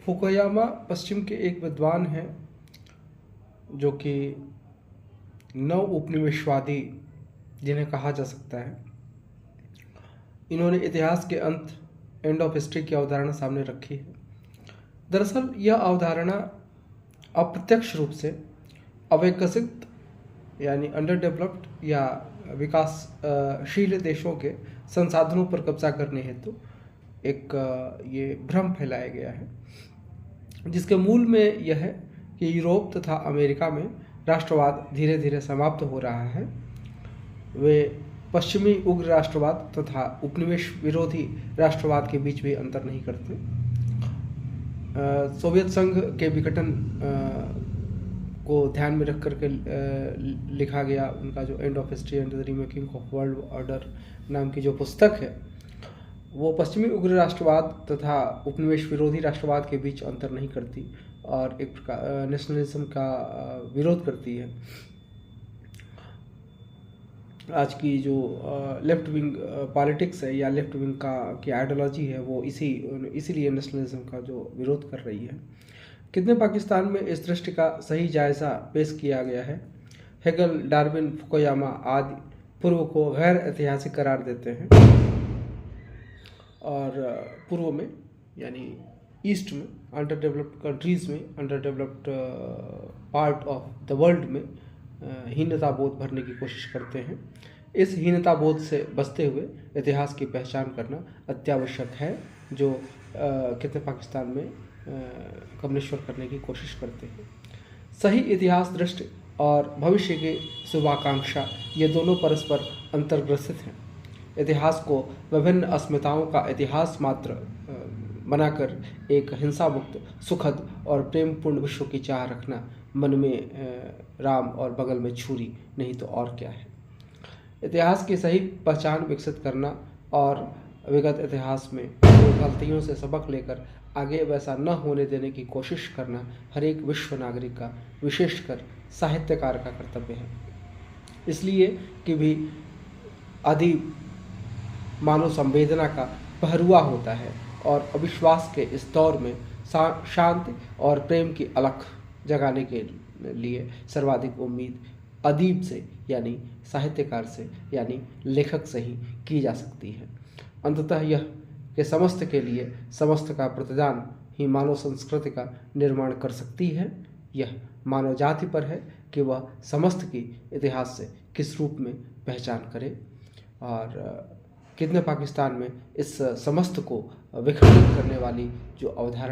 Fukuyama पश्चिम के एक विद्वान हैं जो कि नव उपनिवेशवादी जिन्हें कहा जा सकता है। इन्होंने इतिहास के अंत एंड ऑफ हिस्ट्री की अवधारणा सामने रखी है। दरअसल यह अवधारणा अप्रत्यक्ष रूप से अविकसित यानी अंडर डेवलप्ड या विकासशील देशों के संसाधनों पर कब्जा करने हेतु एक ये भ्रम फैलाया गया है, जिसके मूल में यह है कि यूरोप तथा अमेरिका में राष्ट्रवाद धीरे धीरे समाप्त हो रहा है। वे पश्चिमी उग्र राष्ट्रवाद तथा उपनिवेश विरोधी राष्ट्रवाद के बीच भी अंतर नहीं करते। सोवियत संघ के विघटन को ध्यान में रख करके लिखा गया उनका जो end of history and the remaking of world order नाम की जो पुस्तक है, वो पश्चिमी उग्र राष्ट्रवाद तथा उपनिवेश विरोधी राष्ट्रवाद के बीच अंतर नहीं करती और एक प्रकार नेशनलिज्म का विरोध करती है। आज की जो लेफ्ट विंग पॉलिटिक्स है या लेफ्ट विंग की आइडियोलॉजी है, वो इसीलिए नेशनलिज्म का जो विरोध कर रही है। कितने पाकिस्तान में इस दृष्टि का सही जायज़ा पेश किया गया है। हेगल, डार्विन, फुकुयामा आदि पूर्व को गैर ऐतिहासिक करार देते हैं और पूर्व में यानी ईस्ट में, अंडर डेवलप्ड कंट्रीज़ में, under developed part of the world में हीनता बोध भरने की कोशिश करते हैं। इस हीनता बोध से बचते हुए इतिहास की पहचान करना अत्यावश्यक है, जो कितने पाकिस्तान में कमलेश्वर करने की कोशिश करते हैं। सही इतिहास दृष्टि और भविष्य की शुभाकांक्षा ये दोनों परस्पर अंतर्ग्रसित हैं। इतिहास को विभिन्न अस्मिताओं का इतिहास मात्र बनाकर एक हिंसा मुक्त, सुखद और प्रेमपूर्ण विश्व की चाह रखना मन में राम और बगल में छुरी, नहीं तो और क्या है। इतिहास की सही पहचान विकसित करना और विगत इतिहास में गलतियों से सबक लेकर आगे वैसा न होने देने की कोशिश करना हर एक विश्व नागरिक का, विशेषकर साहित्यकार का कर्तव्य है। इसलिए कि भी आदि मानव संवेदना का पहरुआ होता है और अविश्वास के इस दौर में शांति और प्रेम की अलख जगाने के लिए सर्वाधिक उम्मीद अदीब से यानी साहित्यकार से यानी लेखक से ही की जा सकती है। अंततः यह कि समस्त के लिए समस्त का प्रतिदान ही मानव संस्कृति का निर्माण कर सकती है। यह मानव जाति पर है कि वह समस्त की इतिहास से किस रूप में पहचान करे और कितने पाकिस्तान में इस समस्त को विखंडित करने वाली जो अवधारणा